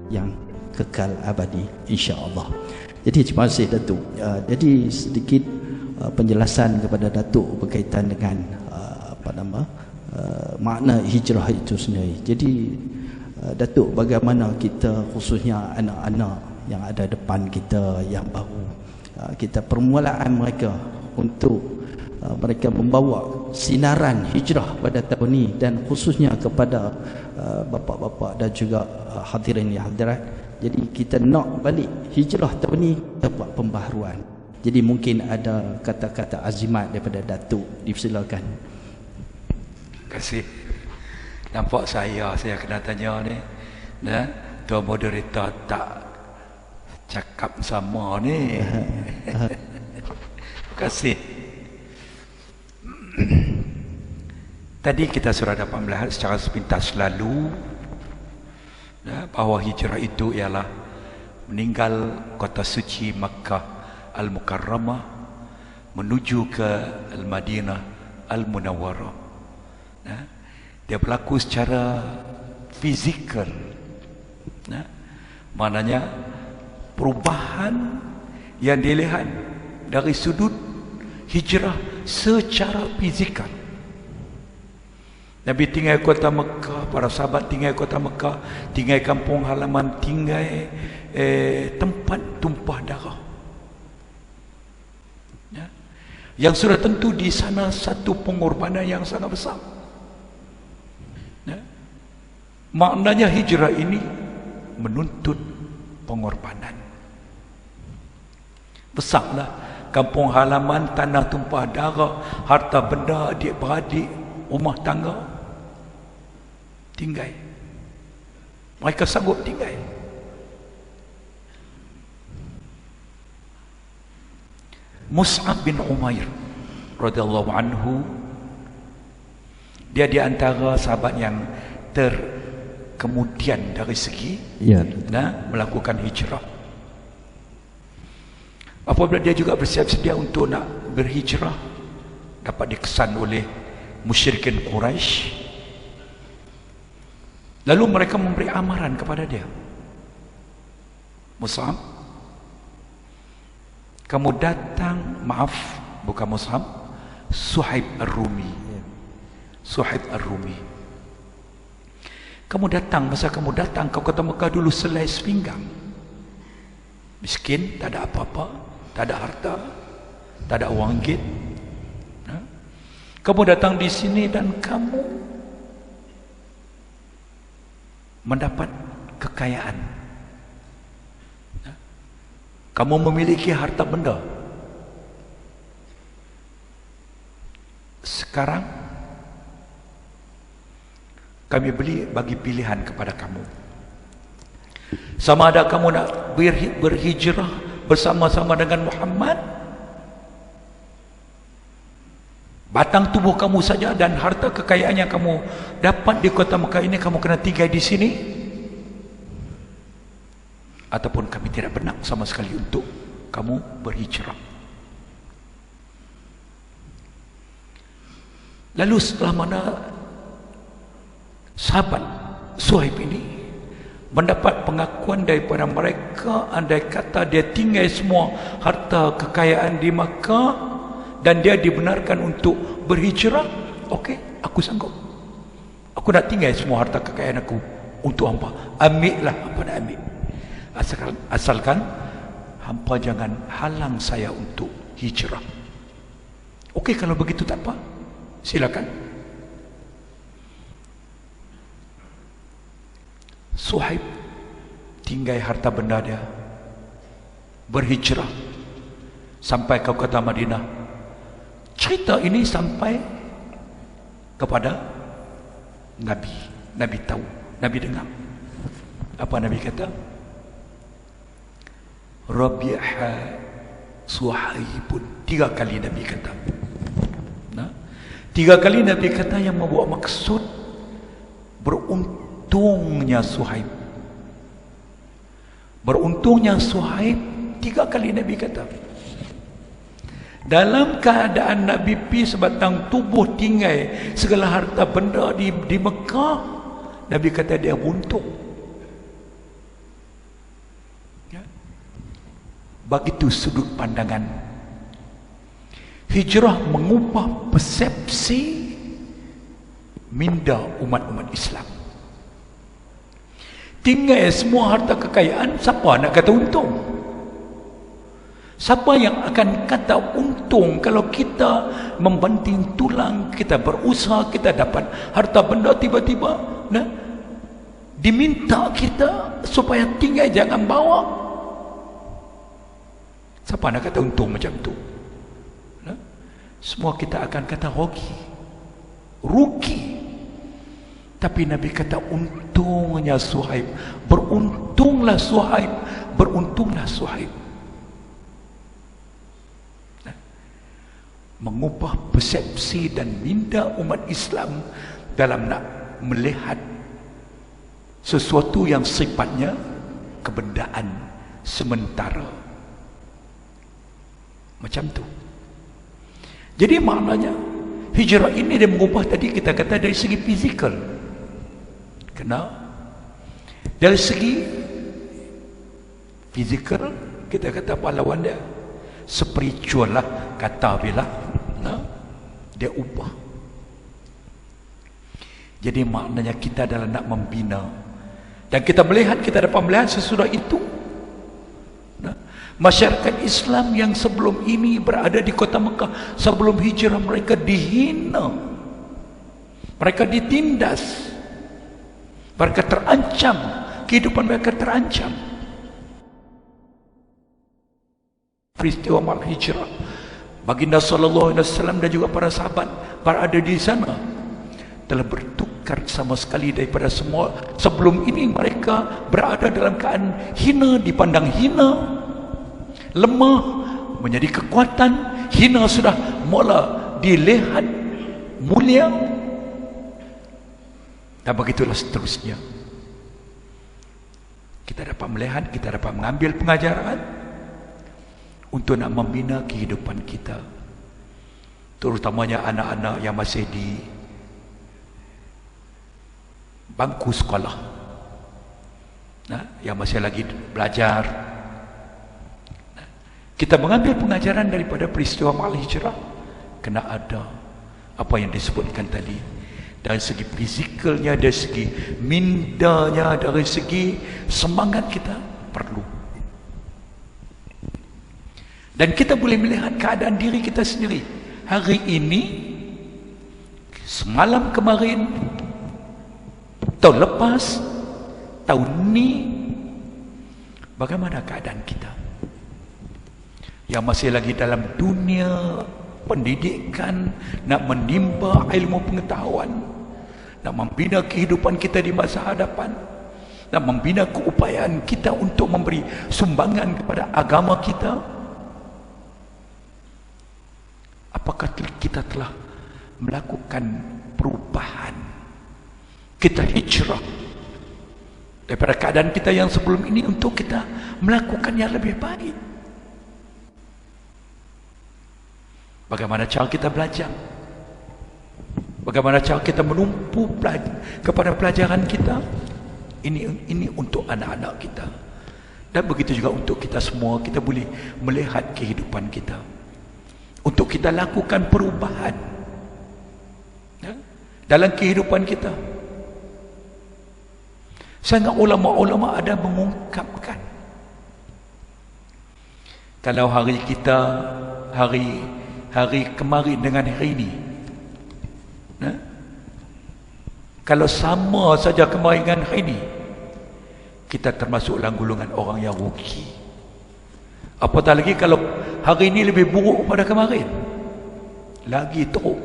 yang kekal abadi insya-Allah. Jadi terima kasih Datuk. Jadi sedikit penjelasan kepada Datuk berkaitan dengan makna hijrah itu sendiri. Jadi Datuk, bagaimana kita khususnya anak-anak yang ada depan kita yang baru, kita permulaan mereka untuk mereka membawa sinaran hijrah pada tahun ini, dan khususnya kepada bapa-bapa dan juga hadirin yang hadirat. Jadi kita nak balik hijrah tahun ini, kita buat pembaharuan. Jadi mungkin ada kata-kata azimat daripada Datuk, dipersilakan. Terima kasih. Nampak saya kena tanya ni. Nah, tuan moderator tak cakap sama ni. Terima kasih. Tadi kita sudah dapat melihat secara sepintas lalu bahawa hijrah itu ialah meninggal kota suci Makkah Al-Mukarramah menuju ke Al-Madinah Al-Munawwarah. Dia berlaku secara fizikal. Maknanya perubahan yang dilihat dari sudut hijrah secara fizikal. Nabi tinggal kota Mekah, para sahabat tinggal kota Mekah, tinggal kampung halaman, tinggal tempat tumpah darah. Yang sudah tentu di sana satu pengorbanan yang sangat besar. Maknanya hijrah ini menuntut pengorbanan. Besarlah kampung halaman, tanah tumpah darah, harta benda, adik-beradik, rumah tangga, tinggal. Mereka sanggup tinggal. Mus'ab bin Umair radhiyallahu anhu, dia di antara sahabat yang terkemudian dari segi melakukan hijrah. Apabila dia juga bersiap sedia untuk nak berhijrah, dapat dikesan oleh musyrikin Quraisy. Lalu mereka memberi amaran kepada dia. Mus'ab, kamu datang, bukan Mus'ab, Suhaib Ar-Rumi. Suhaib Ar-Rumi. Masa kamu datang ke kota Mekah dulu selai sepinggang. Miskin, tak ada apa-apa, tak ada harta, tak ada wang ringgit. Kamu datang di sini dan kamu mendapat kekayaan. Kamu memiliki harta benda. Sekarang kami bagi pilihan kepada kamu. Sama ada kamu nak berhijrah bersama-sama dengan Muhammad, batang tubuh kamu saja dan harta kekayaan yang kamu dapat di kota Mekah ini kamu kena tinggal di sini, ataupun kami tidak bernak sama sekali untuk kamu berhijrah. Lalu setelah mana sahabat Suhaib ini mendapat pengakuan daripada mereka, andai kata dia tinggal semua harta kekayaan di Makkah dan dia dibenarkan untuk berhijrah, okey, aku sanggup. Aku nak tinggal semua harta kekayaan aku untuk hampa. Ambillah apa nak ambil. Asalkan hampa jangan halang saya untuk hijrah. Okey, kalau begitu tak apa, silakan. Suhaib tinggal harta benda dia, berhijrah sampai ke kota Madinah. Cerita ini sampai kepada Nabi. Nabi tahu, Nabi dengar. Apa Nabi kata? Rabiha Suhaibun. 3 kali Nabi kata. 3 kali Nabi kata yang membawa maksud beruntungnya Suhaib. Beruntungnya Suhaib, 3 kali Nabi kata. Dalam keadaan Nabi pi sebatang tubuh tinggal segala harta benda di Mekah, Nabi kata dia buntung. begitu sudut pandangan. Hijrah mengubah persepsi minda umat-umat Islam. Tinggal semua harta kekayaan, siapa nak kata untung? Siapa yang akan kata untung kalau kita membanting tulang, kita berusaha, kita dapat harta benda, tiba-tiba diminta kita supaya tinggal jangan bawa? Siapa nak kata untung macam tu? Semua kita akan kata rugi. Tapi Nabi kata untungnya Suhaib, beruntunglah Suhaib, beruntunglah Suhaib. Mengubah persepsi dan minda umat Islam dalam nak melihat sesuatu yang sifatnya kebendaan sementara. Macam tu. Jadi maknanya hijrah ini dia mengubah, tadi kita kata dari segi fizikal. Kena dari segi fizikal kita kata pahlawan dia spiritual lah, kata bila dia ubah. Jadi maknanya kita adalah nak membina, dan kita melihat, kita dapat melihat sesudah itu masyarakat Islam yang sebelum ini berada di kota Mekah, sebelum hijrah mereka dihina, mereka ditindas, mereka terancam, kehidupan mereka terancam. Peristiwa mal hijrah, baginda sallallahu alaihi wasallam dan juga para sahabat berada di sana telah bertukar sama sekali daripada semua. Sebelum ini mereka berada dalam keadaan hina, dipandang hina, lemah menjadi kekuatan, hina sudah mula dilihat mulia, dan begitulah seterusnya. Kita dapat melihat, kita dapat mengambil pengajaran untuk nak membina kehidupan kita, terutamanya anak-anak yang masih di bangku sekolah, yang masih lagi belajar. Kita mengambil pengajaran daripada peristiwa mal hijrah, kena ada apa yang disebutkan tadi, dari segi fizikalnya, dari segi mindanya, dari segi semangat kita perlu. Dan kita boleh melihat keadaan diri kita sendiri hari ini, semalam kemarin, tahun lepas, tahun ni, bagaimana keadaan kita yang masih lagi dalam dunia pendidikan, nak menimba ilmu pengetahuan, nak membina kehidupan kita di masa hadapan, nak membina keupayaan kita untuk memberi sumbangan kepada agama kita. Apakah kita telah melakukan perubahan? Kita hijrah daripada keadaan kita yang sebelum ini untuk kita melakukan yang lebih baik. Bagaimana cara kita belajar? Bagaimana cara kita menumpu kepada pelajaran kita? Ini untuk anak-anak kita. Dan begitu juga untuk kita semua, kita boleh melihat kehidupan kita, untuk kita lakukan perubahan dalam kehidupan kita. Sangat ulama-ulama ada mengungkapkan, kalau hari kita, hari kemarin dengan hari ini, kalau sama saja kemarin dengan hari ini, kita termasuk dalam golongan orang yang rugi. Apatah lagi kalau hari ini lebih buruk pada kemarin, lagi teruk.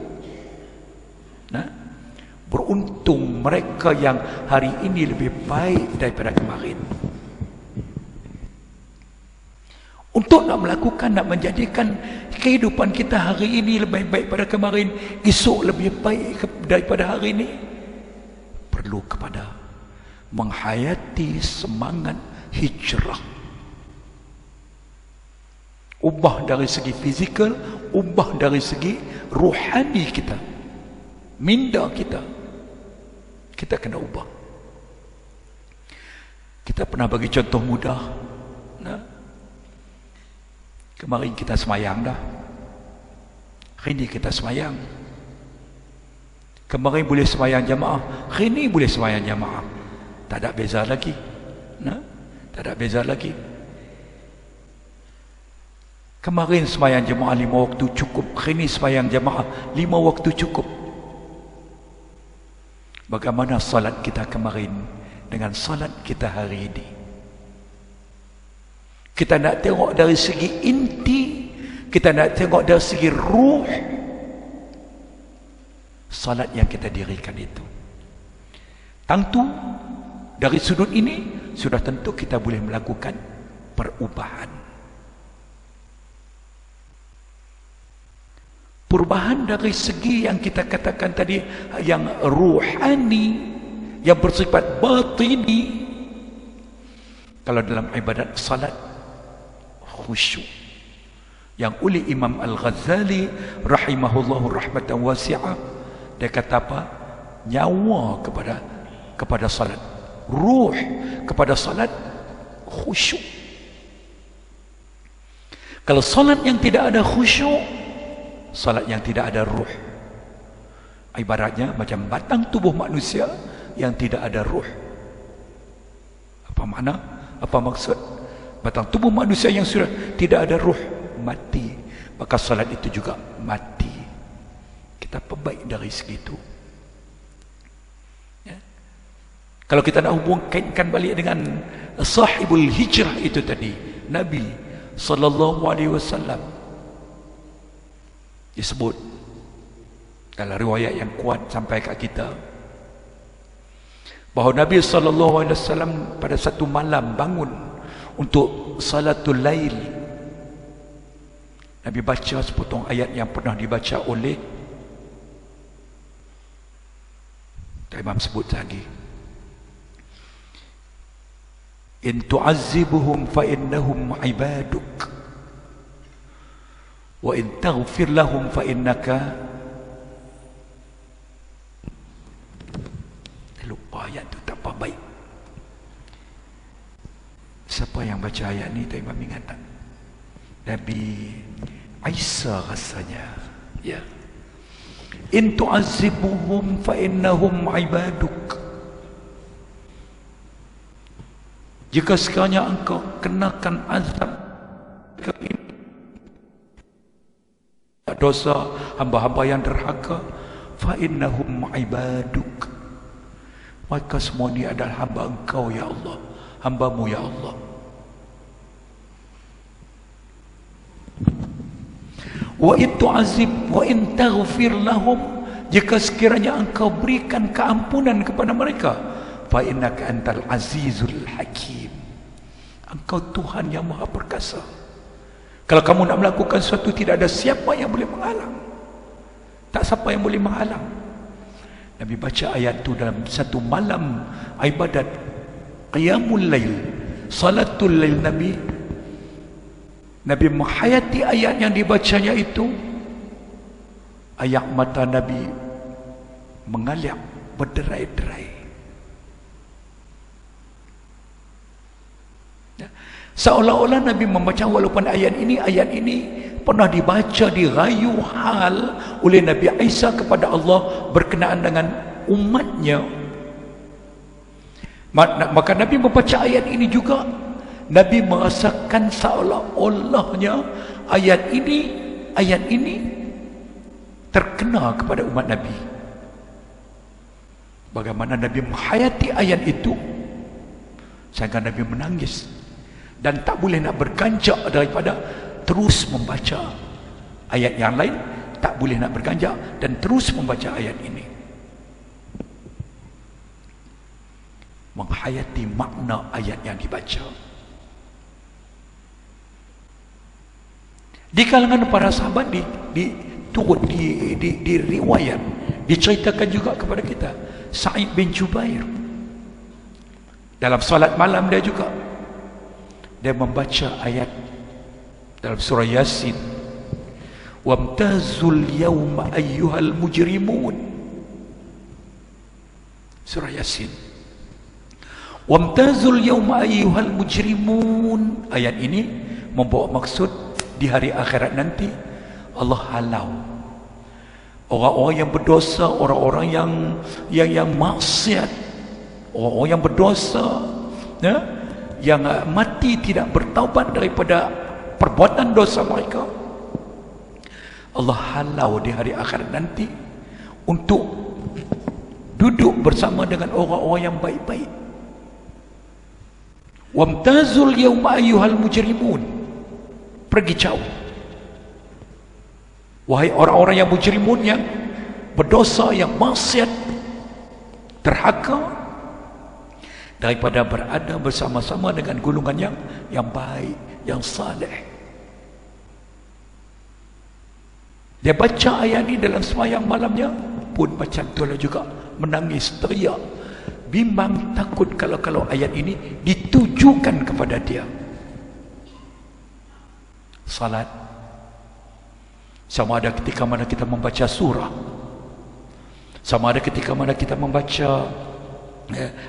Beruntung mereka yang hari ini lebih baik daripada kemarin. Untuk nak melakukan, nak menjadikan kehidupan kita hari ini lebih baik pada kemarin, esok lebih baik daripada hari ini, perlu kepada menghayati semangat hijrah. Ubah dari segi fizikal, ubah dari segi rohani kita, minda kita. Kita kena ubah. Kita pernah bagi contoh mudah. Kemarin kita semayang dah. Hari ini kita semayang. Kemarin boleh semayang jamaah, hari ini boleh semayang jamaah. Tak ada beza lagi. Nah, tak ada beza lagi. Kemarin semayang jamaah 5 waktu cukup, hari ini semayang jamaah 5 waktu cukup. Bagaimana salat kita kemarin dengan salat kita hari ini? Kita nak tengok dari segi inti, kita nak tengok dari segi ruh salat yang kita dirikan itu. Tentu dari sudut ini sudah tentu kita boleh melakukan perubahan. Perubahan dari segi yang kita katakan tadi, yang ruhani, yang bersifat batini. Kalau dalam ibadat salat, khusyuk. Yang oleh Imam Al-Ghazali rahimahullahu rahmatan wasi'ah, dia kata apa? Nyawa kepada salat, ruh kepada salat, khusyuk. Kalau salat yang tidak ada khusyuk, salat yang tidak ada ruh, ibaratnya macam batang tubuh manusia yang tidak ada ruh. Apa makna? Apa maksud? Batang tubuh manusia yang sudah tidak ada ruh, mati. Maka salat itu juga mati. Kita perbaik dari segitu. Ya. Kalau kita nak hubungkan balik dengan sahibul hijrah itu tadi, Nabi sallallahu alaihi wasallam, disebut dalam riwayat yang kuat sampai kat kita bahawa Nabi sallallahu alaihi wasallam pada satu malam bangun untuk salatul lail. Nabi baca sepotong ayat yang pernah dibaca oleh Imam sebut lagi. In tu'azzibuhum fa innahum ibaduk wa in taghfir lahum fa innaka, lupa ayat tu, tak apa baik. Siapa yang baca ayat ni? Tak Imam ingat tak? Nabi Isa rasanya. Ya. In tu'azzibuhum fa innahum ibaduk. Jika sekiranya engkau kenakan azab dosa hamba-hamba yang derhaka, fa innahum ibaduk, maka semua ini adalah hamba engkau ya Allah, hambamu ya Allah. Wa in tu'azib wa in taghfir lahum, jika sekiranya engkau berikan keampunan kepada mereka, fa innaka antal azizul hakim, engkau Tuhan yang maha perkasa. Kalau kamu nak melakukan sesuatu, tidak ada siapa yang boleh menghalang. Tak siapa yang boleh menghalang. Nabi baca ayat itu dalam satu malam ibadat qiyamul lail, salatul lail. Nabi menghayati ayat yang dibacanya itu. Ayat mata Nabi mengalir berderai-derai. Seolah-olah Nabi membaca, walaupun ayat ini pernah dibaca, dirayu hal oleh Nabi Isa kepada Allah berkenaan dengan umatnya, maka Nabi membaca ayat ini juga. Nabi merasakan seolah-olahnya ayat ini terkena kepada umat Nabi. Bagaimana Nabi menghayati ayat itu sehingga Nabi menangis. Dan tak boleh nak berganjak daripada terus membaca ayat yang lain. Tak boleh nak berganjak dan terus membaca ayat ini. Menghayati makna ayat yang dibaca. Di kalangan para sahabat turut di riwayat diceritakan juga kepada kita, Sa'id bin Jubair dalam salat malam dia juga, dia membaca ayat dalam surah Yasin, wamtazul yawma ayyuhal mujrimun. Surah Yasin, wamtazul yawma ayyuhal mujrimun. Ayat ini membawa maksud di hari akhirat nanti Allah halau orang-orang yang berdosa, orang-orang yang maksiat, orang-orang yang berdosa, ya, yang mati tidak bertaubat daripada perbuatan dosa mereka. Allah halau di hari akhirat nanti untuk duduk bersama dengan orang-orang yang baik-baik. Wamtazul yawma ayyuhal mujrimun. Pergi jauh, wahai orang-orang yang mujrimun, yang berdosa, yang maksiat, terhaka, daripada berada bersama-sama dengan golongan yang baik, yang saleh. Dia baca ayat ini dalam sembahyang malamnya pun macam itulah juga, menangis, teriak, bimbang, takut kalau ayat ini ditujukan kepada dia. Salat, sama ada ketika mana kita membaca surah, sama ada ketika mana kita membaca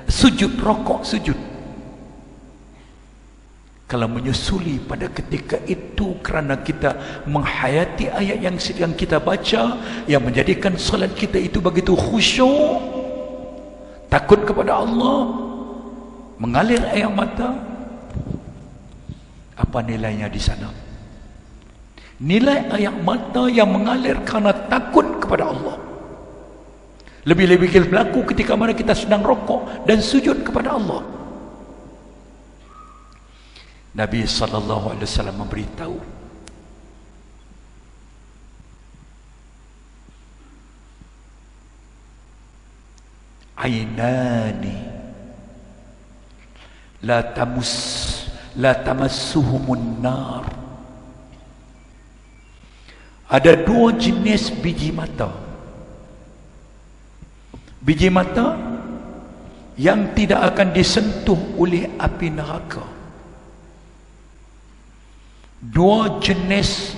sujud, rokok, sujud, kalau menyusuli pada ketika itu kerana kita menghayati ayat yang sedang kita baca, yang menjadikan salat kita itu begitu khusyuk, takut kepada Allah, mengalir air mata, apa nilainya di sana? Nilai air mata yang mengalir kerana takut kepada Allah lebih-lebih berlaku ketika mana kita sedang rokok dan sujud kepada Allah. Nabi SAW memberitahu, ainani la tamassuhumun nar. Ada dua jenis biji mata. Biji mata yang tidak akan disentuh oleh api neraka. Dua jenis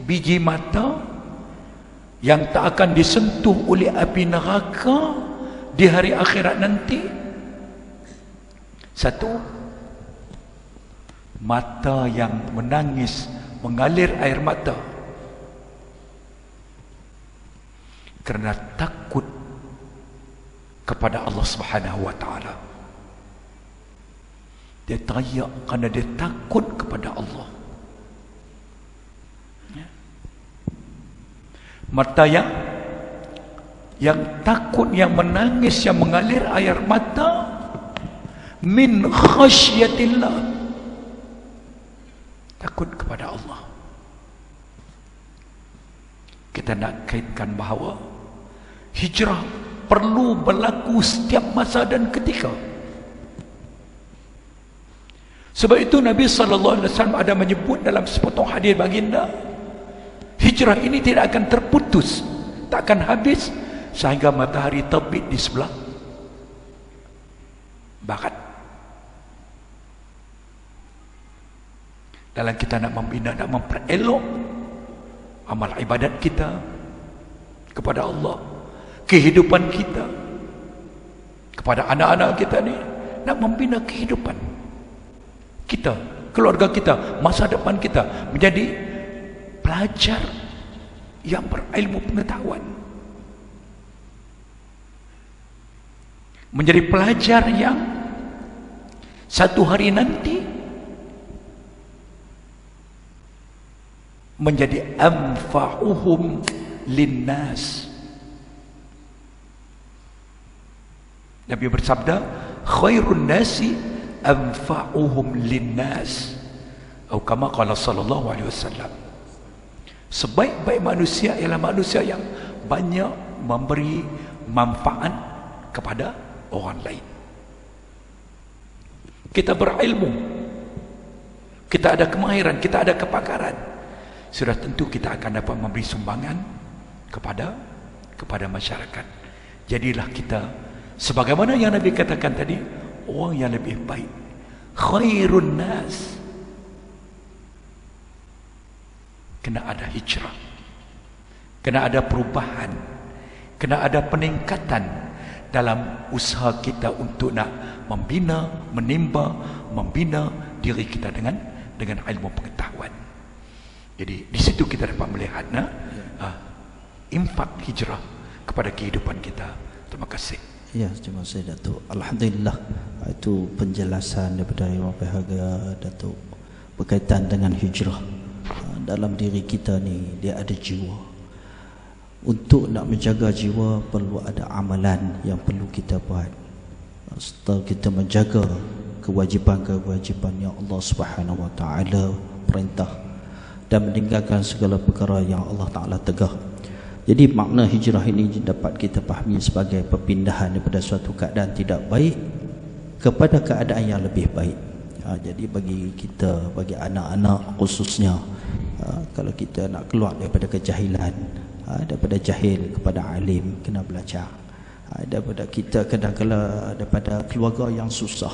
biji mata yang tak akan disentuh oleh api neraka di hari akhirat nanti. Satu, mata yang menangis, mengalir air mata kerana takut kepada Allah Subhanahu wa taala. Dia teriak kerana dia takut kepada Allah. Mata yang takut, yang menangis, yang mengalir air mata min khasyatillah, takut kepada Allah. Kita nak kaitkan bahawa hijrah perlu berlaku setiap masa dan ketika. Sebab itu Nabi SAW ada menyebut dalam sepotong hadis baginda, hijrah ini tidak akan terputus, tak akan habis sehingga matahari terbit di sebelah barat. Dalam kita nak membina, nak memperelok amal ibadat kita kepada Allah, kehidupan kita kepada anak-anak kita ni, nak membina kehidupan kita, keluarga kita, masa depan kita menjadi pelajar yang berilmu pengetahuan, menjadi pelajar yang satu hari nanti menjadi anfa'uhum linnas. Nabi bersabda, khairun nasi anfa'uhum linnas, atau kama qala sallallahu alaihi wasallam, sebaik-baik manusia ialah manusia yang banyak memberi manfaat kepada orang lain. Kita berilmu, kita ada kemahiran, kita ada kepakaran, sudah tentu kita akan dapat memberi sumbangan kepada masyarakat. Jadilah kita sebagaimana yang Nabi katakan tadi, orang yang lebih baik, khairun nas. Kena ada hijrah, kena ada perubahan, kena ada peningkatan dalam usaha kita untuk nak membina, menimba, membina diri kita dengan ilmu pengetahuan. Jadi di situ kita dapat melihat impak hijrah kepada kehidupan kita. Terima kasih. Ya, terima kasih Datuk. Alhamdulillah, itu penjelasan daripada Yang Berbahagia Datuk berkaitan dengan hijrah. Dalam diri kita ni dia ada jiwa. Untuk nak menjaga jiwa perlu ada amalan yang perlu kita buat. Setelah kita menjaga kewajipan-kewajipan yang Allah Subhanahu Wa Taala perintah dan meninggalkan segala perkara yang Allah Taala tegah. Jadi makna hijrah ini dapat kita fahami sebagai perpindahan daripada suatu keadaan tidak baik kepada keadaan yang lebih baik. Jadi bagi kita, bagi anak-anak khususnya, kalau kita nak keluar daripada kejahilan, daripada jahil kepada alim, kena belajar. Daripada kita kadang-kadang daripada keluarga yang susah.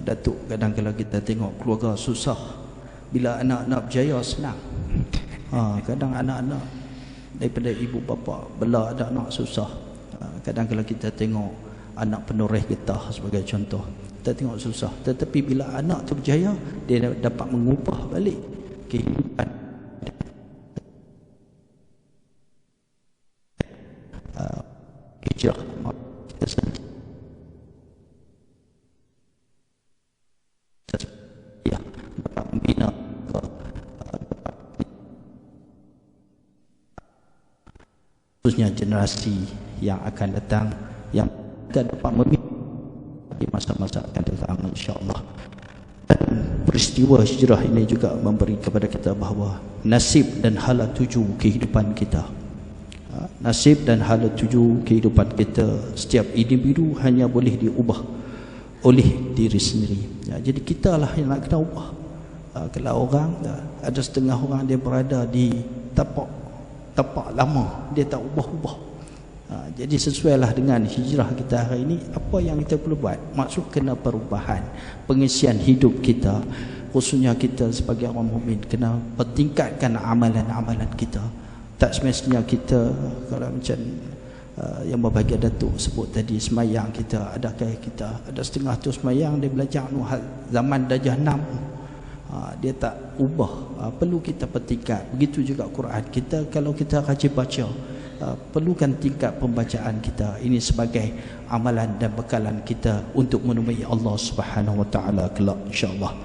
Datuk, kadang-kadang kita tengok keluarga susah, bila anak-anak berjaya senang. Kadang anak-anak daripada ibu bapa bela ada anak susah. Kadang-kadang kita tengok anak penoreh getah sebagai contoh, kita tengok susah, tetapi bila anak tu berjaya, dia dapat mengubah balik kehidupan. Hijrah kita sendiri ya dapat membina khususnya generasi yang akan datang, yang kita dapat memimpin di masa-masa akan datang, insya-Allah. Dan peristiwa hijrah ini juga memberi kepada kita bahawa nasib dan hala tuju kehidupan kita, nasib dan hala tuju kehidupan kita, setiap individu hanya boleh diubah oleh diri sendiri. Jadi kita lah yang nak kena ubah. Kalau orang, ada setengah orang dia berada di tapak lama, dia tak ubah-ubah. Jadi sesuailah dengan hijrah kita hari ini, apa yang kita perlu buat? Maksud kena perubahan, pengisian hidup kita, khususnya kita sebagai orang mukmin kena pertingkatkan amalan-amalan kita. Tak semestinya kita, kalau macam Yang Berbahagia Datuk sebut tadi, semayang kita, adakah kita ada setengah tu semayang dia belajar zaman Dajjal 6, dia tak ubah. Perlu kita pertingkat. Begitu juga Quran kita, kalau kita rajin baca, perlukan tingkat pembacaan kita. Ini sebagai amalan dan bekalan kita untuk menemui Allah Subhanahu Wa Taala kelak, insya-Allah.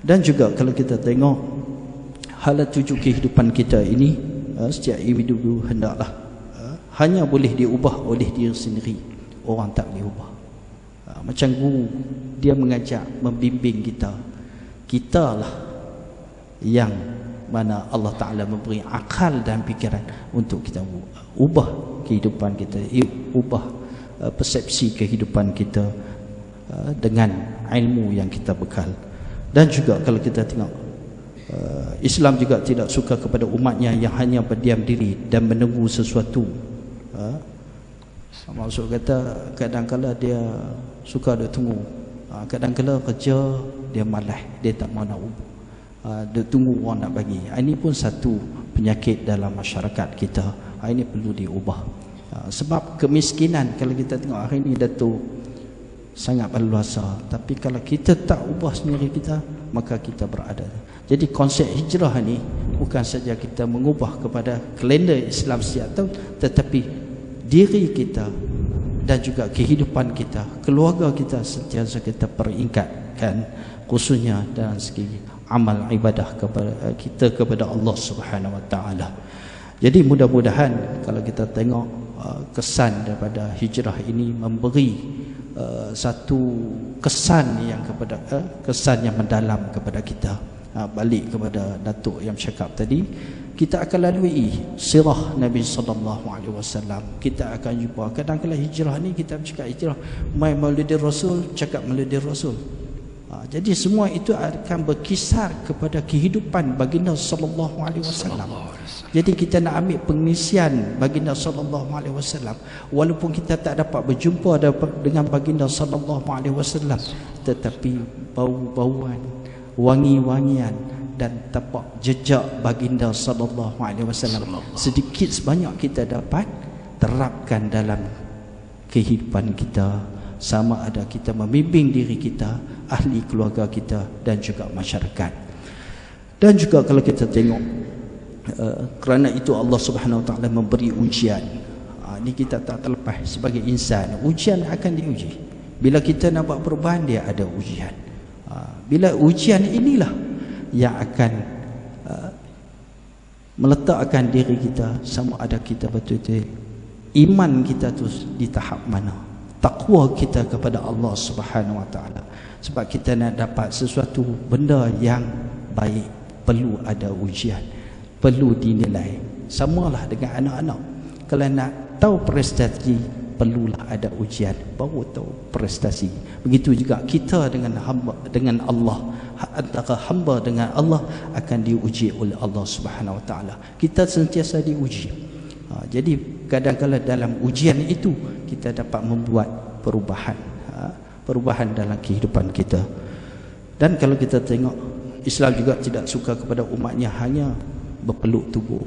Dan juga kalau kita tengok halat tuju kehidupan kita ini, setiap individu hendaklah hanya boleh diubah oleh diri sendiri. Orang tak boleh ubah. Macam guru, dia mengajak, membimbing kita, kita lah yang mana Allah Ta'ala memberi akal dan fikiran untuk kita ubah kehidupan kita, ubah persepsi kehidupan kita dengan ilmu yang kita bekal. Dan juga kalau kita tengok, Islam juga tidak suka kepada umatnya yang hanya berdiam diri dan menunggu sesuatu. Maksud kata, kadang-kadang dia suka dia tunggu, kadang-kadang kerja dia malas, dia tak mau nak ubah, dia tunggu orang nak bagi. Ini pun satu penyakit dalam masyarakat kita. Ini perlu diubah. Sebab kemiskinan, kalau kita tengok hari ini Datuk, sangat berluasa. Tapi kalau kita tak ubah sendiri kita, maka kita berada. Jadi konsep hijrah ni bukan saja kita mengubah kepada kalender Islam setiap tahun, tetapi diri kita dan juga kehidupan kita, keluarga kita sentiasa kita peringkatkan, khususnya dalam segi amal ibadah kepada kita kepada Allah Subhanahu Wa Taala. Jadi mudah-mudahan kalau kita tengok kesan daripada hijrah ini memberi satu kesan yang kepada kesan yang mendalam kepada kita. Balik kepada Datuk yang cakap tadi, kita akan lalui sirah Nabi SAW. Kita akan jumpa kadang-kadang hijrah ni, kita bercakap hijrah mai Maulidir Rasul, cakap Maulidir Rasul. Jadi semua itu akan berkisar kepada kehidupan baginda sallallahu alaihi wasallam. Jadi kita nak ambil pengisian baginda sallallahu alaihi wasallam, walaupun kita tak dapat berjumpa dengan baginda sallallahu alaihi wasallam, tetapi bau-bauan, wangi-wangian dan tapak jejak baginda sallallahu alaihi wasallam sedikit sebanyak kita dapat terapkan dalam kehidupan kita, sama ada kita membimbing diri kita, ahli keluarga kita dan juga masyarakat. Dan juga kalau kita tengok, kerana itu Allah Subhanahu Wa Taala memberi ujian. Ini kita tak terlepas sebagai insan, ujian akan diuji. Bila kita nak buat perubahan, dia ada ujian. Bila ujian inilah yang akan meletakkan diri kita, sama ada kita betul-betul iman kita tu di tahap mana, takwa kita kepada Allah Subhanahu Wa Taala. Sebab kita nak dapat sesuatu benda yang baik, perlu ada ujian, perlu dinilai. Samalah dengan anak-anak, kalau nak tahu prestasi, perlulah ada ujian, baru tahu prestasi. Begitu juga kita dengan hamba, dengan Allah, antara hamba dengan Allah akan diuji oleh Allah Subhanahu Wa Taala. Kita sentiasa diuji. Jadi kadang-kadang dalam ujian itu kita dapat membuat perubahan, perubahan dalam kehidupan kita. Dan kalau kita tengok, Islam juga tidak suka kepada umatnya hanya berpeluk tubuh,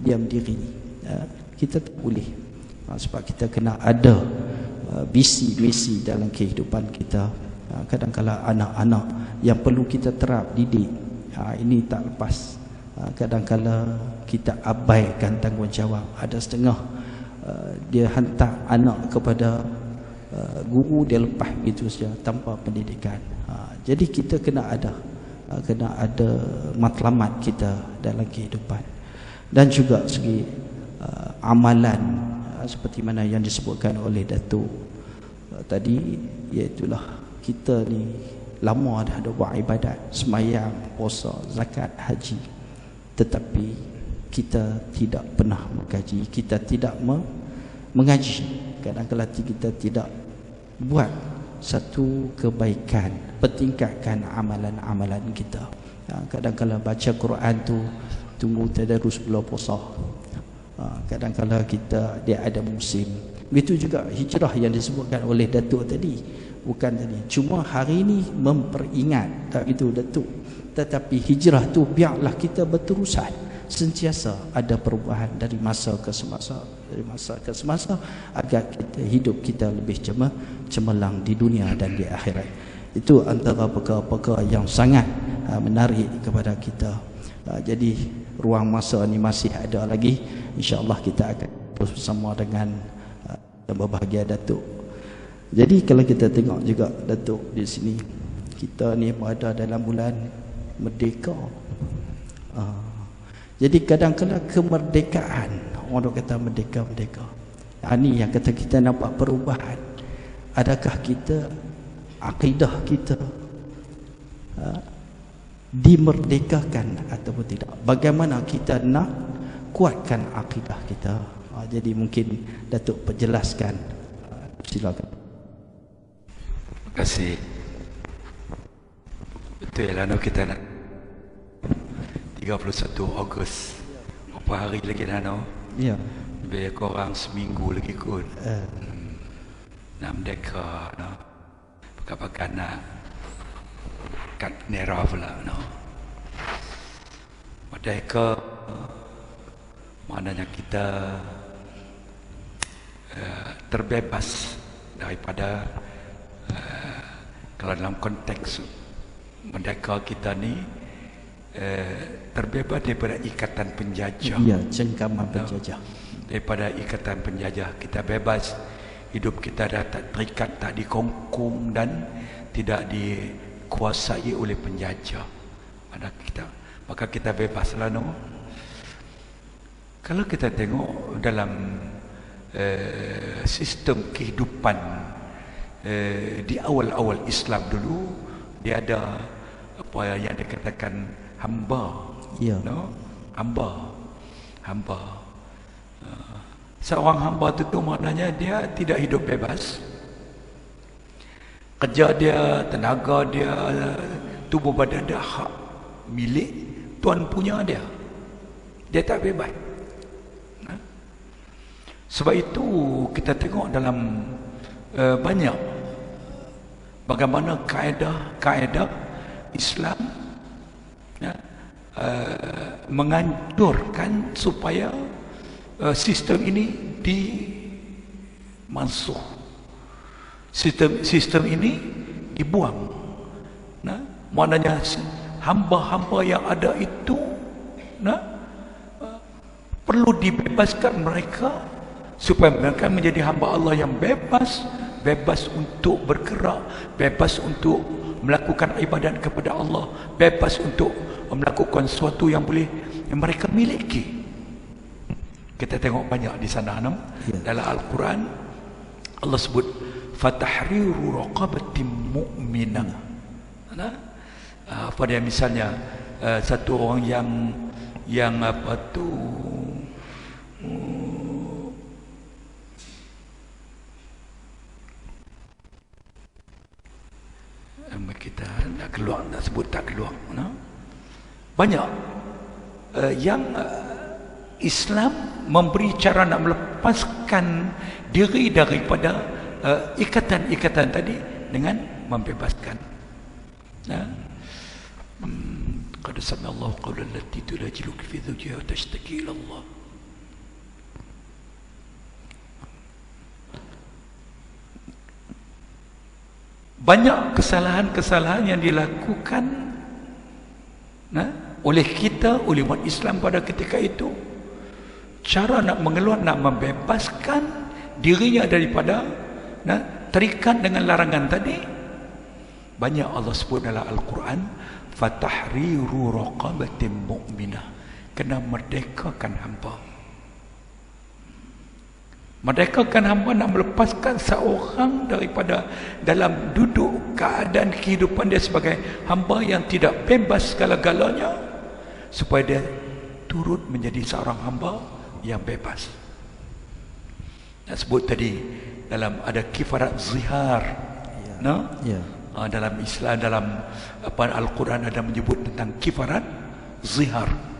diam diri. Kita tak boleh, sebab kita kena ada visi misi dalam kehidupan kita. Kadang-kadang anak-anak yang perlu kita terap, didik, ini tak lepas. Kadang-kadang kita abaikan tanggungjawab. Ada setengah dia hantar anak kepada guru, dia lepas begitu saja tanpa pendidikan. Jadi kita kena ada matlamat kita dalam kehidupan. Dan juga segi amalan, seperti mana yang disebutkan oleh Datuk tadi, iaitulah kita ni lama dah ada buat ibadat, semayang, puasa, zakat, haji, tetapi kita tidak pernah mengkaji, kita tidak mengaji. Kadang-kadang kita tidak buat satu kebaikan, pertingkatkan amalan-amalan kita. Kadang-kadang baca Quran tu tunggu tadarus bulan puasa. Kadang-kadang dia ada musim. Begitu juga hijrah yang disebutkan oleh Datuk tadi. Bukan tadi, cuma hari ini memperingat, tak itu Datuk. Tetapi hijrah tu biarlah kita berterusan, sentiasa ada perubahan dari masa ke semasa, agar hidup kita lebih cemerlang di dunia dan di akhirat. Itu antara perkara-perkara yang sangat menarik kepada kita. Jadi ruang masa ni masih ada lagi. InsyaAllah kita akan terus bersama dengan yang berbahagia Datuk. Jadi kalau kita tengok juga Datuk di sini, kita ni berada dalam bulan merdeka. Jadi kadang-kadang kemerdekaan, orang kata merdeka. Ini yang kata kita nampak perubahan. Adakah kita, akidah kita dimerdekakan ataupun tidak? Bagaimana kita nak kuatkan akidah kita? Jadi mungkin Datuk perjelaskan. Silakan. Terima kasih. Betul lah, kita nak 31 Ogos. Berapa hari lagi dah no? Ya. Lebih kurang seminggu lagi kot. Nak merdeka no. Pakai-pakai nak kat nera pula no. Merdeka maknanya kita terbebas daripada kalau dalam konteks merdeka kita ni terbebas daripada ikatan penjajah. Ya, cengkaman penjajah. Daripada ikatan penjajah kita bebas, hidup kita dah tak terikat, tak dikongkong dan tidak dikuasai oleh penjajah. Maka kita bebaslah no. Kalau kita tengok dalam sistem kehidupan di awal-awal Islam dulu, dia ada apa yang dikatakan hamba. Ya. No? Hamba. Seorang hamba itu maknanya dia tidak hidup bebas. Kerja dia, tenaga dia, tubuh badan dia hak milik tuan punya dia. Dia tak bebas. Sebab itu kita tengok dalam banyak bagaimana kaedah Islam menganjurkan supaya sistem ini dimansuh, sistem ini dibuang. Maknanya hamba-hamba yang ada itu perlu dibebaskan mereka supaya mereka menjadi hamba Allah yang bebas, bebas untuk bergerak, bebas untuk melakukan ibadat kepada Allah, bebas untuk melakukan sesuatu yang boleh yang mereka miliki. Kita tengok banyak di sana dalam Al-Quran Allah sebut fatahriru raqabatin mu'minah. Pada misalnya satu orang yang apa tu kita nak keluar, nak sebut tak keluar, banyak yang Islam memberi cara nak melepaskan diri daripada ikatan-ikatan tadi dengan membebaskan. Qad sami Allahu qawlan allati tujadiluka fi zawjiha wa tashtaki ila Allah. Banyak kesalahan-kesalahan yang dilakukan oleh kita, oleh umat Islam pada ketika itu. Cara nak mengeluar, nak membebaskan dirinya daripada terikat dengan larangan tadi. Banyak Allah sebut dalam Al-Quran, fatahriru raqabatin mu'minah, kena merdekakan hamba. Merdekakan hamba nak melepaskan seorang daripada dalam duduk keadaan kehidupan dia sebagai hamba yang tidak bebas segala-galanya, supaya dia turut menjadi seorang hamba yang bebas. Nak sebut tadi dalam ada kifarat zihar, dalam Islam, dalam Al-Quran ada menyebut tentang kifarat zihar.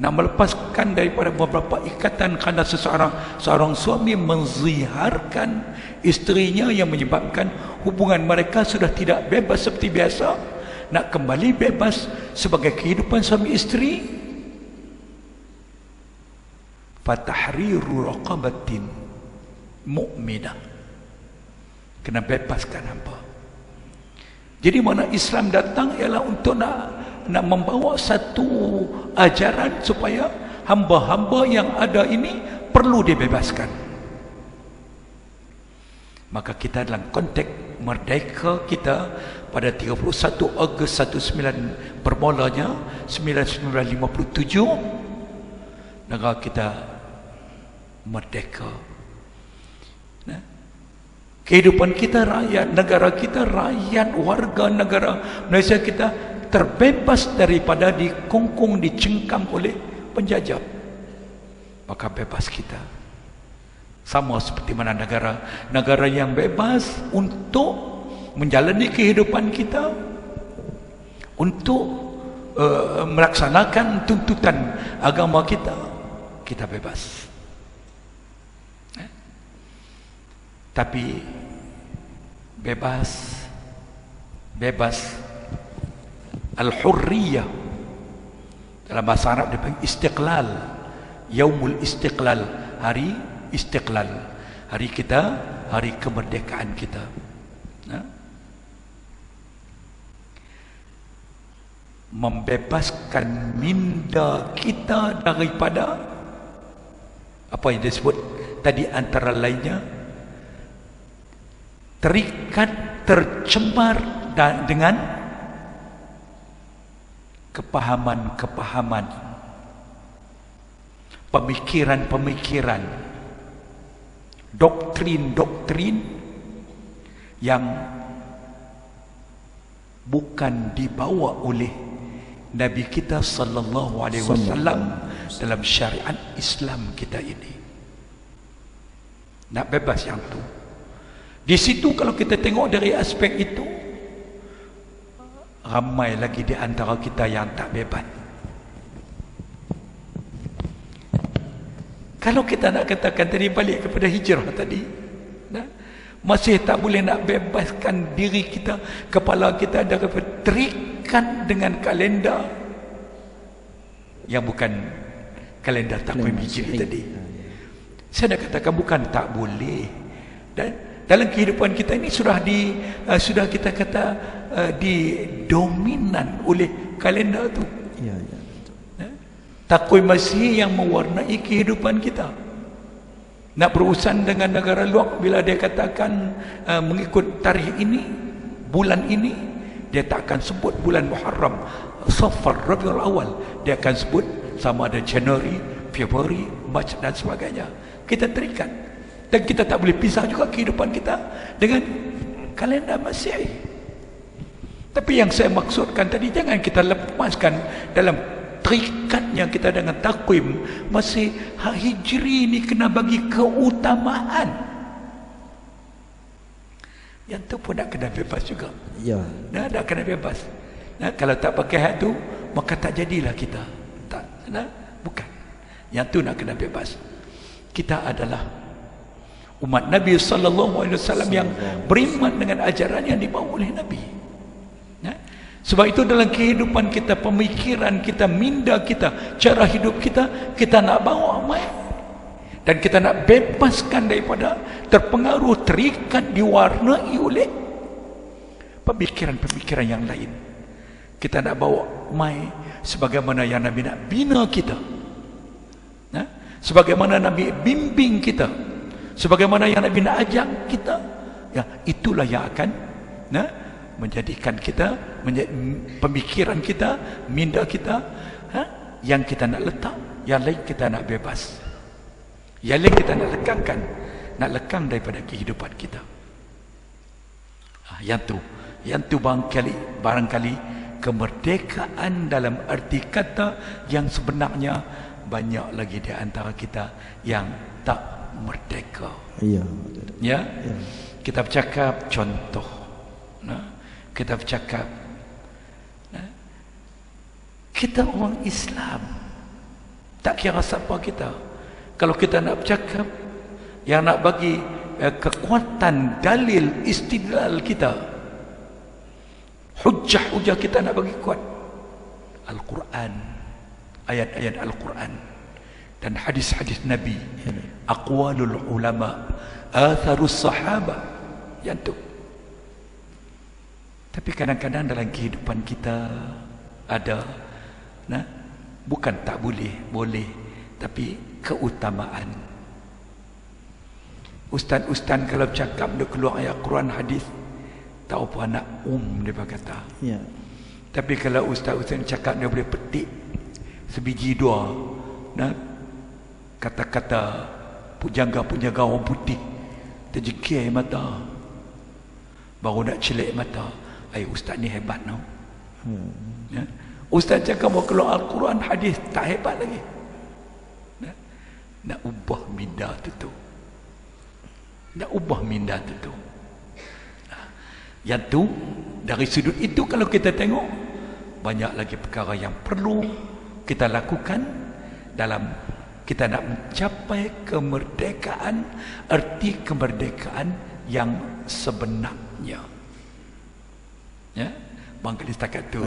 Nak melepaskan daripada beberapa ikatan kerana seorang suami menziharkan isterinya yang menyebabkan hubungan mereka sudah tidak bebas seperti biasa, nak kembali bebas sebagai kehidupan suami isteri. Fatahriru raqabatin mu'minah, kena bebaskan hamba. Jadi mana Islam datang ialah untuk nak membawa satu ajaran supaya hamba-hamba yang ada ini perlu dibebaskan. Maka kita dalam konteks merdeka kita pada 31 Ogos 19 bermulanya 1957 negara kita merdeka. Kehidupan kita rakyat, negara kita rakyat, warga negara Malaysia kita terbebas daripada dikungkung, dicengkam oleh penjajah. Maka bebas kita. Sama seperti mana negara yang bebas untuk menjalani kehidupan kita, untuk melaksanakan tuntutan agama kita, kita bebas. Tapi bebas al-hurriyah dalam bahasa Arab dipanggil istiqlal, yaumul istiqlal, hari istiqlal, hari kita, hari kemerdekaan kita. Membebaskan minda kita daripada apa yang disebut tadi, antara lainnya terikat, tercemar dengan kepahaman-kepahaman, pemikiran-pemikiran, doktrin-doktrin yang bukan dibawa oleh Nabi kita sallallahu alaihi wasallam dalam syariat Islam kita ini. Nak bebas yang tu. Di situ kalau kita tengok dari aspek itu, ramai lagi di antara kita yang tak bebas. Kalau kita nak katakan tadi, balik kepada hijrah tadi, masih tak boleh nak bebaskan diri kita, kepala kita daripada terikat dengan kalender yang bukan kalender takvim hijri tadi. Saya nak katakan bukan tak boleh, dan dalam kehidupan kita ini sudah kita kata didominan oleh kalender tu. Ya, ya, betul. Takwim Masihi yang mewarnai kehidupan kita. Nak berurusan dengan negara luar, bila dia katakan mengikut tarikh ini, bulan ini, dia tak akan sebut bulan Muharram, Safar, Rabiul Awal. Dia akan sebut sama ada Januari, Februari, Mac dan sebagainya. Kita terikat. Dan kita tak boleh pisah juga kehidupan kita dengan kalender Masihi. Tapi yang saya maksudkan tadi, jangan kita lepaskan dalam terikatnya kita dengan takwim Masih Hijri ini kena bagi keutamaan. Yang tu pun nak kena bebas juga. Ya. Nak kena bebas. Kalau tak pakai hak tu, maka tak jadilah kita. Tak, bukan. Yang tu nak kena bebas. Kita adalah umat Nabi SAW yang beriman dengan ajaran yang dibawa oleh Nabi. Sebab itu dalam kehidupan kita, pemikiran kita, minda kita, cara hidup kita, kita nak bawa mai. Dan kita nak bebaskan daripada terpengaruh, terikat, diwarnai oleh pemikiran-pemikiran yang lain. Kita nak bawa mai sebagaimana yang Nabi nak bina kita. Sebagaimana Nabi bimbing kita. Sebagaimana yang Nabi nak ajak kita. Ya, itulah yang akan menjadikan kita, pemikiran kita, minda kita, yang kita nak letak, yang lain kita nak bebas, yang lain kita nak lekangkan, nak lekang daripada kehidupan kita. Yang tu barangkali kemerdekaan dalam arti kata yang sebenarnya banyak lagi di antara kita yang tak merdeka. Ya. Ya. Kita bercakap contoh. Kita bercakap, kita orang Islam, tak kira siapa kita. Kalau kita nak bercakap, yang nak bagi kekuatan dalil istidlal kita, hujah-hujah kita nak bagi kuat, Al-Quran, ayat-ayat Al-Quran dan hadis-hadis Nabi, aqwalul ulama, atharus sahaba. Yang tu. Tapi kadang-kadang dalam kehidupan kita ada, bukan tak boleh, tapi keutamaan. Ustaz-ustaz kalau bercakap dia keluar ayat Quran hadis, tahu apa nak dia kata. Ya. Tapi kalau ustaz-ustaz cakap dia boleh petik sebiji dua, kata-kata pujangga orang putih, terjekir mata, baru nak celik mata. Ustaz ni hebat no. Ya. Ustaz cakap mau keluar Al-Quran hadis tak hebat lagi. Nak ubah minda tu. Nak ubah minda tu. Yang tu, dari sudut itu kalau kita tengok, banyak lagi perkara yang perlu kita lakukan dalam kita nak mencapai kemerdekaan, arti kemerdekaan yang sebenarnya. Ya, bangkali setakat tu.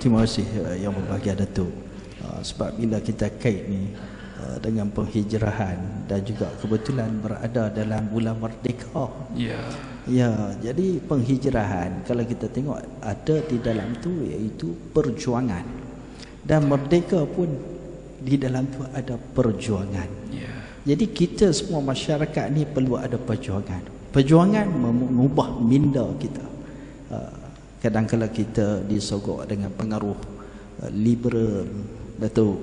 Terima kasih yang berbahagia Datuk. Sebab bila kita kait ni dengan penghijrahan dan juga kebetulan berada dalam bulan merdeka. Ya. Ya, jadi penghijrahan kalau kita tengok ada di dalam tu iaitu perjuangan. Dan merdeka pun di dalam tu ada perjuangan. Ya. Jadi kita semua masyarakat ni perlu ada perjuangan. Perjuangan mengubah minda kita. Kadang-kadang kita disogok dengan pengaruh liberal, Datuk.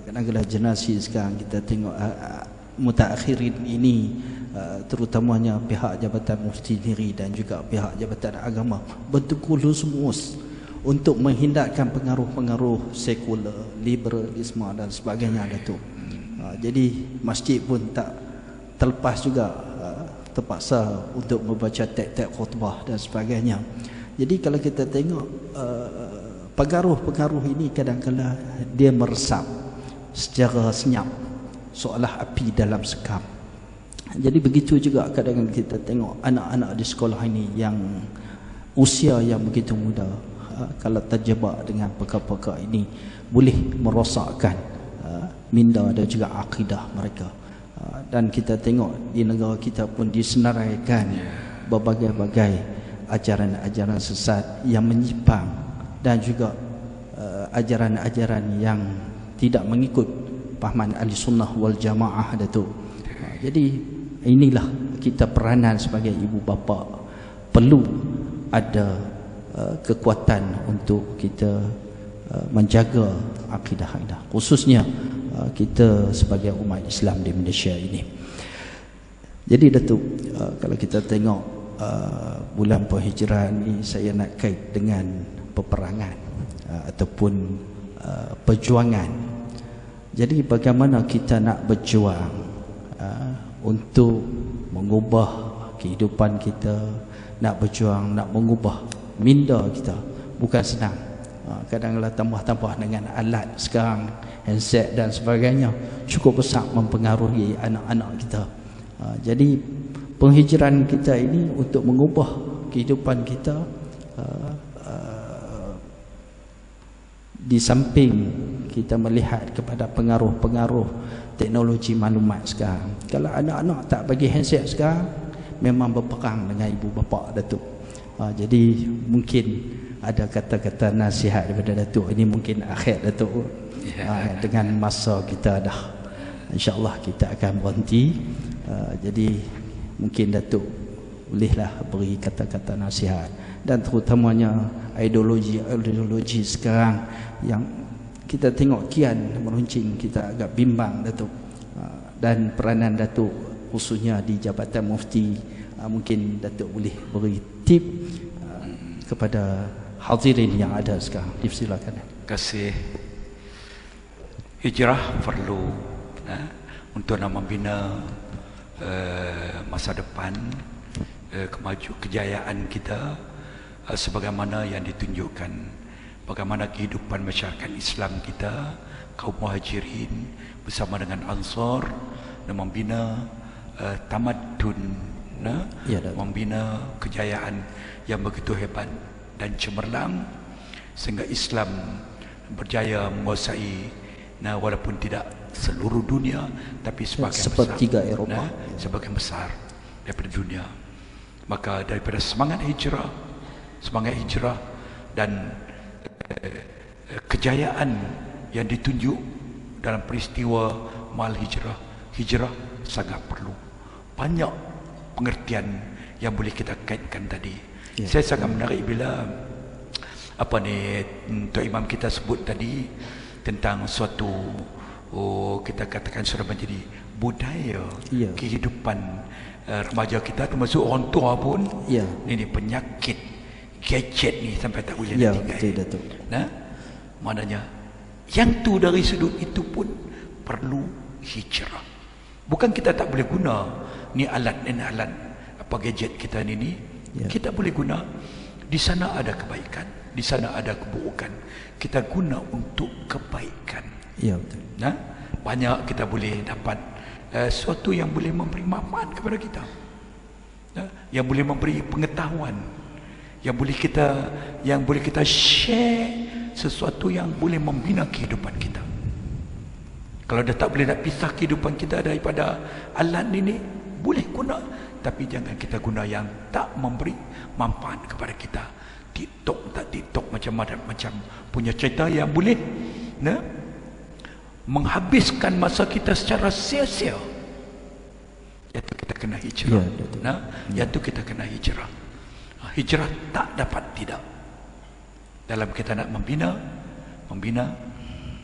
Kadang-kadang generasi sekarang kita tengok mutaakhirin ini, terutamanya pihak Jabatan Mufti Diri dan juga pihak Jabatan Agama bertukulus mus untuk menghindarkan pengaruh-pengaruh sekular, liberalisme dan sebagainya, Datuk. Jadi masjid pun tak terlepas juga terpaksa untuk membaca teks-teks khutbah dan sebagainya. Jadi kalau kita tengok pengaruh-pengaruh ini kadang-kadang dia meresap secara senyap seolah api dalam sekam. Jadi begitu juga kadang-kadang kita tengok anak-anak di sekolah ini yang usia yang begitu muda, kalau terjebak dengan perkara-perkara ini boleh merosakkan minda dan juga akidah mereka. Dan kita tengok di negara kita pun disenaraikan berbagai-bagai ajaran-ajaran sesat yang menyimpang dan juga ajaran-ajaran yang tidak mengikut pahaman ahli sunnah wal jamaah, Datuk. Jadi inilah kita peranan sebagai ibu bapa, perlu ada kekuatan untuk kita menjaga akidah, khususnya kita sebagai umat Islam di Malaysia ini. Jadi Datuk, kalau kita tengok bulan Penghijrahan ini, saya nak kait dengan peperangan ataupun perjuangan. Jadi bagaimana kita nak berjuang untuk mengubah kehidupan kita, nak berjuang, nak mengubah minda kita, bukan senang. Kadang-kadang tambah-tambah dengan alat sekarang, handset dan sebagainya, cukup besar mempengaruhi anak-anak kita. Jadi penghijrahan kita ini untuk mengubah kehidupan kita, di samping kita melihat kepada pengaruh-pengaruh teknologi maklumat sekarang. Kalau anak-anak tak bagi handset sekarang, memang berperang dengan ibu bapa, Datuk. Jadi mungkin ada kata-kata nasihat daripada Datuk ini, mungkin akhir Datuk. Dengan masa kita dah, insya-Allah kita akan berhenti. Jadi mungkin Datuk bolehlah beri kata-kata nasihat, dan terutamanya ideologi sekarang yang kita tengok kian meruncing, kita agak bimbang, Datuk. Dan peranan Datuk khususnya di Jabatan Mufti, mungkin Datuk boleh beri tip kepada hadirin yang ada sekarang. Silakan. Terima kasih. Hijrah perlu untuk nak membina masa depan, kejayaan kita, sebagaimana yang ditunjukkan bagaimana kehidupan masyarakat Islam kita, kaum muhajirin bersama dengan Ansar, dan membina tamadun, membina kejayaan yang begitu hebat dan cemerlang, sehingga Islam berjaya menguasai, walaupun tidak seluruh dunia, tapi sepertiga Eropah, sebagian besar daripada dunia. Maka daripada semangat hijrah dan kejayaan yang ditunjuk dalam peristiwa mal hijrah sangat perlu. Banyak pengertian yang boleh kita kaitkan tadi. Saya sangat menarik bila Tok Imam kita sebut tadi tentang suatu kita katakan sudah menjadi budaya kehidupan remaja kita, termasuk orang tua pun. Ini penyakit gadget ni sampai tak boleh tinggal. Betul, Datuk. Maknanya yang tu dari sudut itu pun perlu hijrah. Bukan kita tak boleh guna ni alat gadget kita ni. Kita boleh guna. Di sana ada kebaikan, di sana ada keburukan. Kita guna untuk kebaikan. Betul. Banyak kita boleh dapat sesuatu yang boleh memberi manfaat kepada kita, yang boleh memberi pengetahuan, yang boleh kita share sesuatu yang boleh membina kehidupan kita. Kalau dah tak boleh nak pisah kehidupan kita daripada alat ini, boleh guna, tapi jangan kita guna yang tak memberi manfaat kepada kita. TikTok macam punya cerita yang boleh menghabiskan masa kita secara sia-sia. Iaitu kita kena hijrah. Iaitu kita kena hijrah. Hijrah tak dapat tidak. Dalam kita nak membina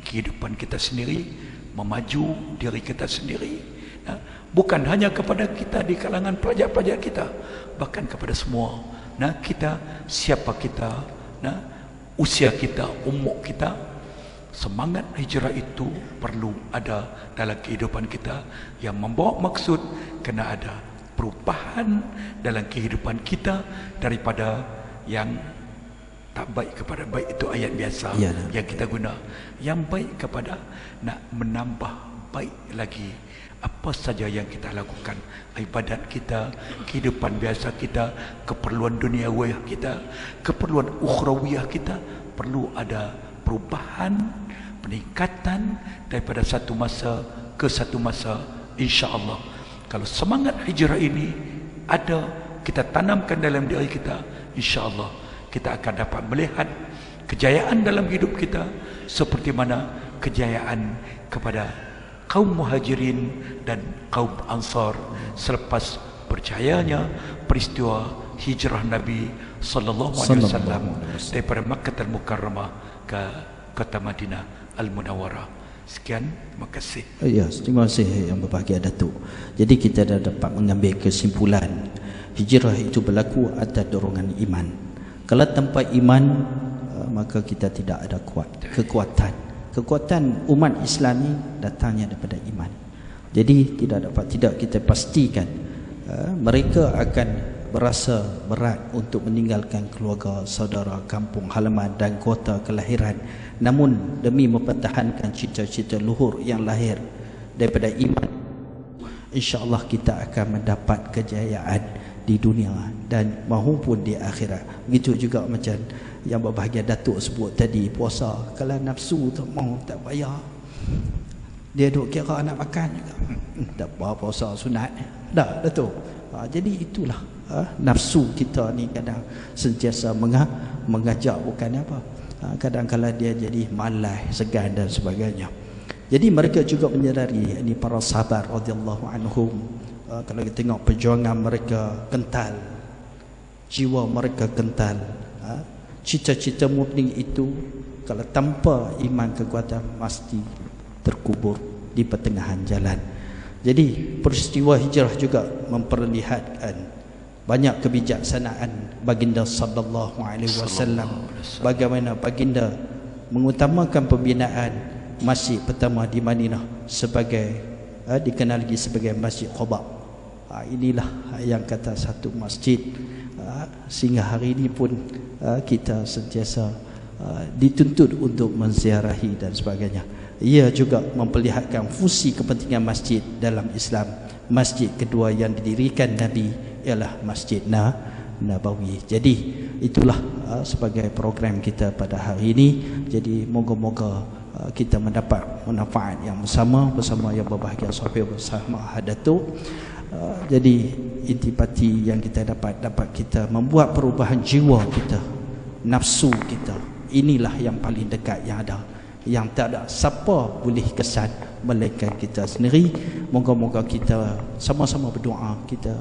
kehidupan kita sendiri, memaju diri kita sendiri. Bukan hanya kepada kita di kalangan pelajar-pelajar kita, bahkan kepada semua. Kita, siapa kita, usia kita, umur kita. Semangat hijrah itu perlu ada dalam kehidupan kita, yang membawa maksud kena ada perubahan dalam kehidupan kita daripada yang tak baik kepada baik. Itu ayat biasa yang kita guna. Yang baik kepada nak menambah baik lagi. Apa saja yang kita lakukan, ibadat kita, kehidupan biasa kita, keperluan duniawiyah kita, keperluan ukhrawiyah kita, perlu ada perubahan, peningkatan daripada satu masa ke satu masa, insya-Allah. Kalau semangat hijrah ini ada kita tanamkan dalam diri kita, insya-Allah kita akan dapat melihat kejayaan dalam hidup kita seperti mana kejayaan kepada kaum Muhajirin dan kaum Ansar selepas berjayanya peristiwa hijrah Nabi sallallahu alaihi wasallam daripada Makkah Al-Mukarramah ke kota Madinah Al-Munawwarah. Sekian, terima kasih. Ya, terima kasih yang berbahagia Datuk. Jadi kita dah dapat mengambil kesimpulan hijrah itu berlaku atas dorongan iman. Kalau tanpa iman maka kita tidak ada kekuatan. Kekuatan umat Islam ini datangnya daripada iman. Jadi tidak kita pastikan mereka akan berasa berat untuk meninggalkan keluarga, saudara, kampung halaman dan kota kelahiran. Namun demi mempertahankan cita-cita luhur yang lahir daripada iman, insya-Allah kita akan mendapat kejayaan di dunia dan maupun di akhirat. Begitu juga macam yang berbahagia Datuk sebut tadi, puasa. Kalau nafsu tu mau tak bayar, dia duk kira nak makan juga. Tak apa puasa sunat. Dah Datuk. Jadi itulah nafsu kita ni kadang sentiasa mengajak bukan apa. Kadang-kadang dia jadi malas, segan dan sebagainya. Jadi mereka juga menyedari, ini para sahabat radhiyallahu anhum, kalau kita tengok perjuangan mereka kental, jiwa mereka kental. Cita-cita murni itu kalau tanpa iman kekuatan pasti terkubur di pertengahan jalan. Jadi peristiwa hijrah juga memperlihatkan banyak kebijaksanaan baginda sallallahu alaihi wasallam, bagaimana baginda mengutamakan pembinaan masjid pertama di Madinah sebagai dikenal lagi sebagai Masjid Quba. Inilah yang kata satu masjid sehingga hari ini pun kita sentiasa dituntut untuk menziarahi dan sebagainya. Ia juga memperlihatkan fungsi kepentingan masjid dalam Islam. Masjid kedua yang didirikan Nabi ialah Masjid Nabawi. Jadi itulah sebagai program kita pada hari ini. Jadi moga-moga kita mendapat manfaat yang bersama yang berbahagia sahabat bersama Datuk. Jadi intipati yang kita dapat kita membuat perubahan jiwa kita, nafsu kita. Inilah yang paling dekat yang ada, yang tak ada siapa boleh kesan melainkan kita sendiri. Moga-moga kita sama-sama berdoa, kita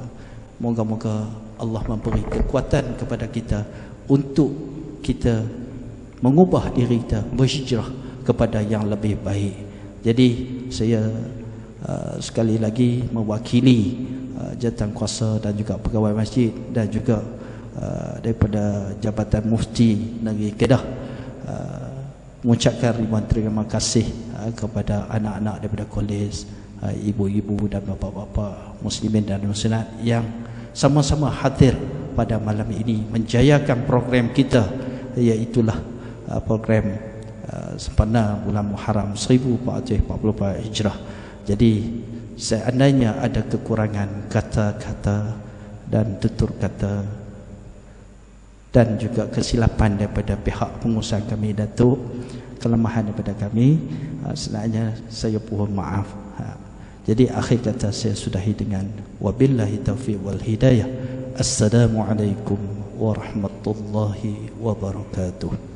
moga-moga Allah memberi kekuatan kepada kita untuk kita mengubah diri kita, berhijrah kepada yang lebih baik. Jadi saya sekali lagi mewakili jawatankuasa dan juga pegawai masjid dan juga daripada Jabatan Mufti Negeri Kedah mengucapkan ribuan terima kasih kepada anak-anak daripada kolej, ibu-ibu dan bapa-bapa muslimin dan muslimat yang sama-sama hadir pada malam ini menjayakan program kita, iaitulah program sempena bulan Muharram 1444 Hijrah. Jadi seandainya ada kekurangan kata-kata dan tutur kata dan juga kesilapan daripada pihak pengusaha kami Datuk, kelemahan daripada kami, sebenarnya saya mohon maaf. Jadi akhir kata saya sudahi dengan wabillahi taufiq wal hidayah. Assalamualaikum warahmatullahi wabarakatuh.